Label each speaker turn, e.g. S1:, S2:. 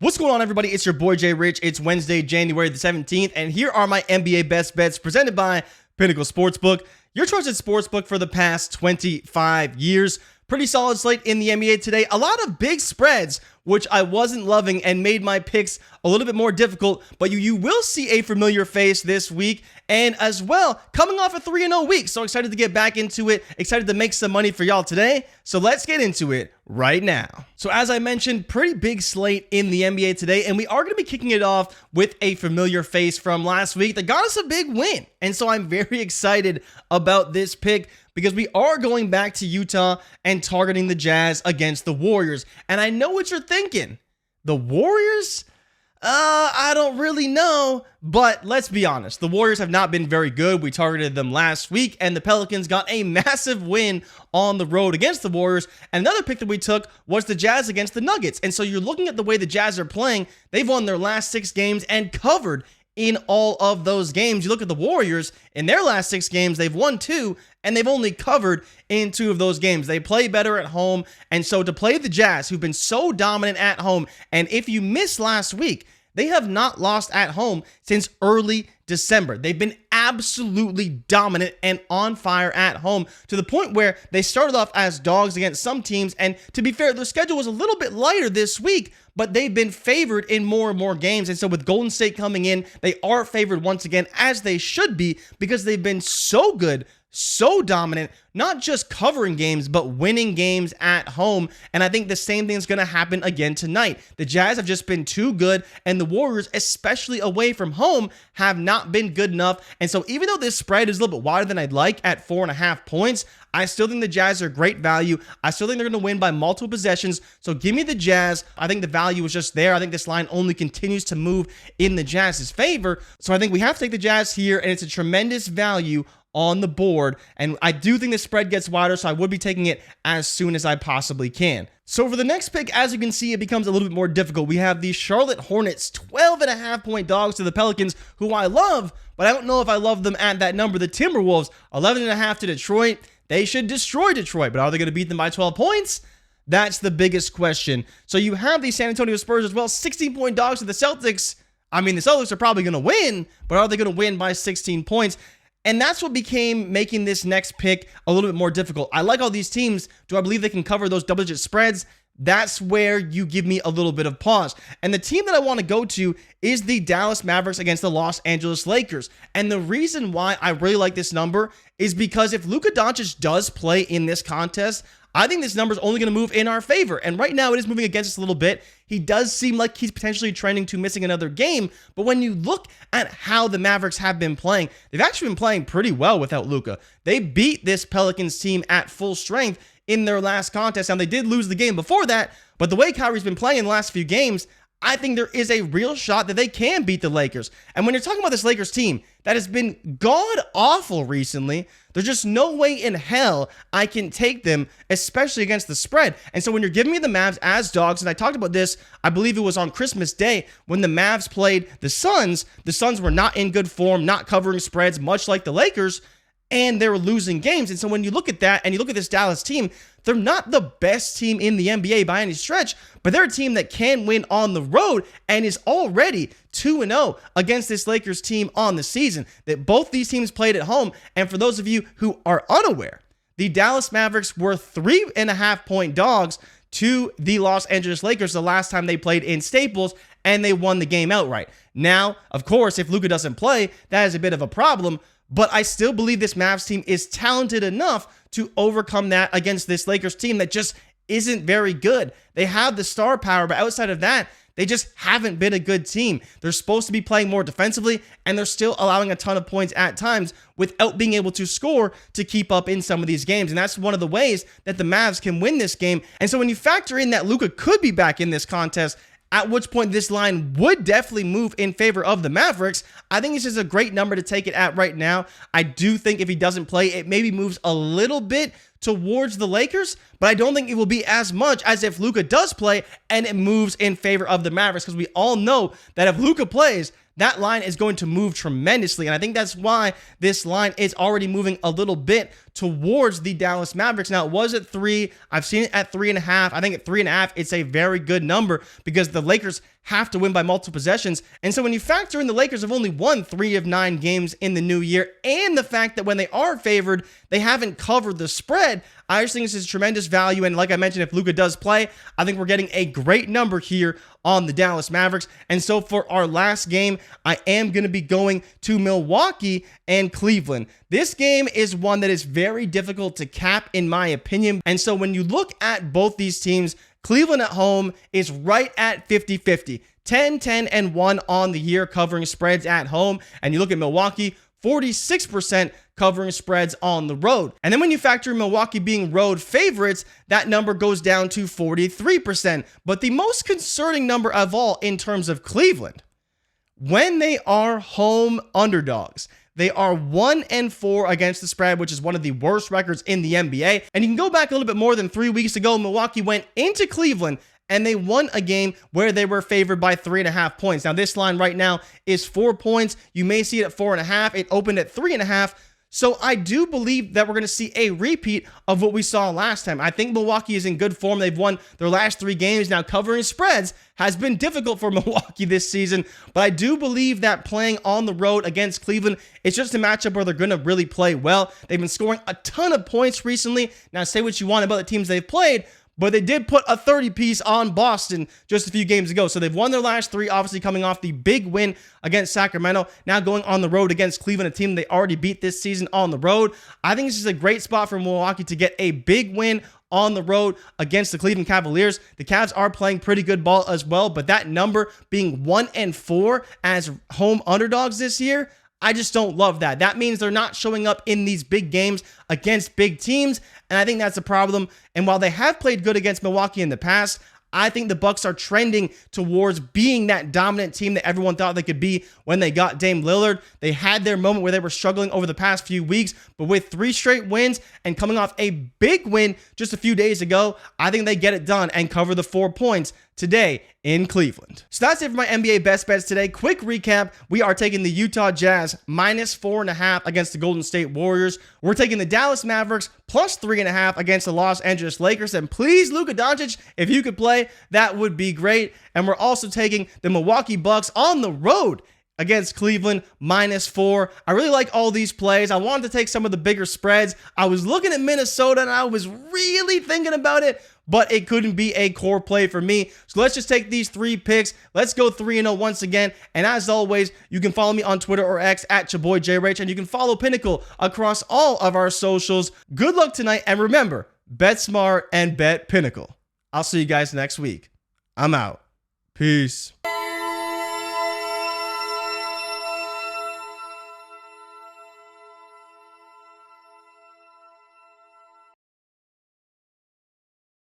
S1: What's going on, everybody? It's your boy Jay Rich. It's Wednesday, January the 17th, and here are my NBA best bets presented by Pinnacle Sportsbook, your trusted sportsbook for the past 25 years. Pretty solid slate in the NBA today. A lot of big spreads, which I wasn't loving and made my picks a little bit more difficult, but you will see a familiar face this week, and as well, coming off a 3-0 week. So excited to get back into it, excited to make some money for y'all today. So let's get into it right now. So as I mentioned, pretty big slate in the NBA today, and we are going to be kicking it off with a familiar face from last week that got us a big win. And so I'm very excited about this pick because we are going back to Utah and targeting the Jazz against the Warriors. And I know what you're thinking. The Warriors? I don't really know, but let's be honest. The Warriors have not been very good. We targeted them last week, and the Pelicans got a massive win on the road against the Warriors. And another pick that we took was the Jazz against the Nuggets. And so you're looking at the way the Jazz are playing. They've won their last 6 games and covered in all of those games. You look at the Warriors, in their last 6 games, they've won 2, and they've only covered in 2 of those games. They play better at home, and so to play the Jazz, who've been so dominant at home, and if you missed last week, they have not lost at home since early December. They've been absolutely dominant and on fire at home to the point where they started off as dogs against some teams. And to be fair, their schedule was a little bit lighter this week, but they've been favored in more and more games. And so with Golden State coming in, they are favored once again, as they should be, because they've been so good, so dominant, not just covering games, but winning games at home. And I think the same thing is going to happen again tonight. The Jazz have just been too good, and the Warriors, especially away from home, have not been good enough. And so even though this spread is a little bit wider than I'd like at 4.5 points, I still think the Jazz are great value. I still think they're going to win by multiple possessions. So give me the Jazz. I think the value is just there. I think this line only continues to move in the Jazz's favor. So I think we have to take the Jazz here, and it's a tremendous value on the board, and I do think the spread gets wider, so I would be taking it as soon as I possibly can. So for the next pick, as you can see, it becomes a little bit more difficult. We have the Charlotte Hornets, 12.5-point dogs to the Pelicans, who I love, but I don't know if I love them at that number. The Timberwolves, 11.5 to Detroit. They should destroy Detroit, but are they going to beat them by 12 points? That's the biggest question. So you have the San Antonio Spurs as well, 16-point dogs to the Celtics. I mean, the Celtics are probably going to win, but are they going to win by 16 points? And that's what became making this next pick a little bit more difficult. I like all these teams. Do I believe they can cover those double-digit spreads? That's where you give me a little bit of pause. And the team that I want to go to is the Dallas Mavericks against the Los Angeles Lakers. And the reason why I really like this number is because if Luka Doncic does play in this contest, I think this number is only going to move in our favor. And right now it is moving against us a little bit. He does seem like he's potentially trending to missing another game. But when you look at how the Mavericks have been playing, they've actually been playing pretty well without Luka. They beat this Pelicans team at full strength in their last contest. Now, they did lose the game before that, but the way Kyrie's been playing in the last few games, I think there is a real shot that they can beat the Lakers. And when you're talking about this Lakers team that has been god-awful recently, there's just no way in hell I can take them, especially against the spread. And so when you're giving me the Mavs as dogs, and I talked about this, I believe it was on Christmas Day, when the Mavs played the Suns were not in good form, not covering spreads, much like the Lakers, and they were losing games. And so when you look at that and you look at this Dallas team, they're not the best team in the NBA by any stretch, but they're a team that can win on the road and is already 2-0 against this Lakers team on the season. That both these teams played at home. And for those of you who are unaware, the Dallas Mavericks were 3.5-point dogs to the Los Angeles Lakers the last time they played in Staples, and they won the game outright. Now, of course, if Luka doesn't play, that is a bit of a problem. But I still believe this Mavs team is talented enough to overcome that against this Lakers team that just isn't very good. They have the star power, but outside of that, they just haven't been a good team. They're supposed to be playing more defensively, and they're still allowing a ton of points at times without being able to score to keep up in some of these games. And that's one of the ways that the Mavs can win this game. And so when you factor in that Luka could be back in this contest, at which point this line would definitely move in favor of the Mavericks, I think this is a great number to take it at right now. I do think if he doesn't play, it maybe moves a little bit towards the Lakers, but I don't think it will be as much as if Luka does play and it moves in favor of the Mavericks, because we all know that if Luka plays, that line is going to move tremendously. And I think that's why this line is already moving a little bit towards the Dallas Mavericks. Now, it was at 3. I've seen it at 3.5. I think at 3.5, it's a very good number because the Lakers have to win by multiple possessions. And so when you factor in the Lakers have only won 3 of 9 games in the new year, and the fact that when they are favored, they haven't covered the spread, I just think this is tremendous value. And like I mentioned, if Luka does play, I think we're getting a great number here on the Dallas Mavericks. And so for our last game, I am going to be going to Milwaukee and Cleveland. This game is one that is very difficult to cap, in my opinion. And so when you look at both these teams, Cleveland at home is right at 50-50, 10-10-1 on the year covering spreads at home. And you look at Milwaukee, 46% covering spreads on the road. And then when you factor in Milwaukee being road favorites, that number goes down to 43%. But the most concerning number of all in terms of Cleveland, when they are home underdogs, they are 1-4 against the spread, which is one of the worst records in the NBA. And you can go back a little bit more than 3 weeks ago. Milwaukee went into Cleveland and they won a game where they were favored by 3.5 points. Now, this line right now is 4 points. You may see it at 4.5. It opened at 3.5. So I do believe that we're going to see a repeat of what we saw last time. I think Milwaukee is in good form. They've won their last 3 games. Now, covering spreads has been difficult for Milwaukee this season, but I do believe that playing on the road against Cleveland, it's just a matchup where they're going to really play well. They've been scoring a ton of points recently. Now, say what you want about the teams they've played, but they did put a 30-piece on Boston just a few games ago. So they've won their last 3, obviously coming off the big win against Sacramento. Now going on the road against Cleveland, a team they already beat this season on the road. I think this is a great spot for Milwaukee to get a big win on the road against the Cleveland Cavaliers. The Cavs are playing pretty good ball as well, but that number being 1-4 as home underdogs this year, I just don't love that. That means they're not showing up in these big games against big teams, and I think that's a problem. And while they have played good against Milwaukee in the past, I think the Bucks are trending towards being that dominant team that everyone thought they could be when they got Dame Lillard. They had their moment where they were struggling over the past few weeks, but with 3 straight wins and coming off a big win just a few days ago, I think they get it done and cover the 4 points today in Cleveland. So that's it for my NBA best bets today. Quick recap. We are taking the Utah Jazz -4.5 against the Golden State Warriors. We're taking the Dallas Mavericks +3.5 against the Los Angeles Lakers. And please, Luka Doncic, if you could play, that would be great. And we're also taking the Milwaukee Bucks on the road against Cleveland -4. I really like all these plays. I wanted to take some of the bigger spreads. I was looking at Minnesota and I was really thinking about it, but it couldn't be a core play for me. So let's just take these 3 picks. Let's go 3-0 once again. And as always, you can follow me on Twitter or X at @YourBoyJRich, and you can follow Pinnacle across all of our socials. Good luck tonight, and remember, bet smart and bet Pinnacle. I'll see you guys next week. I'm out. Peace.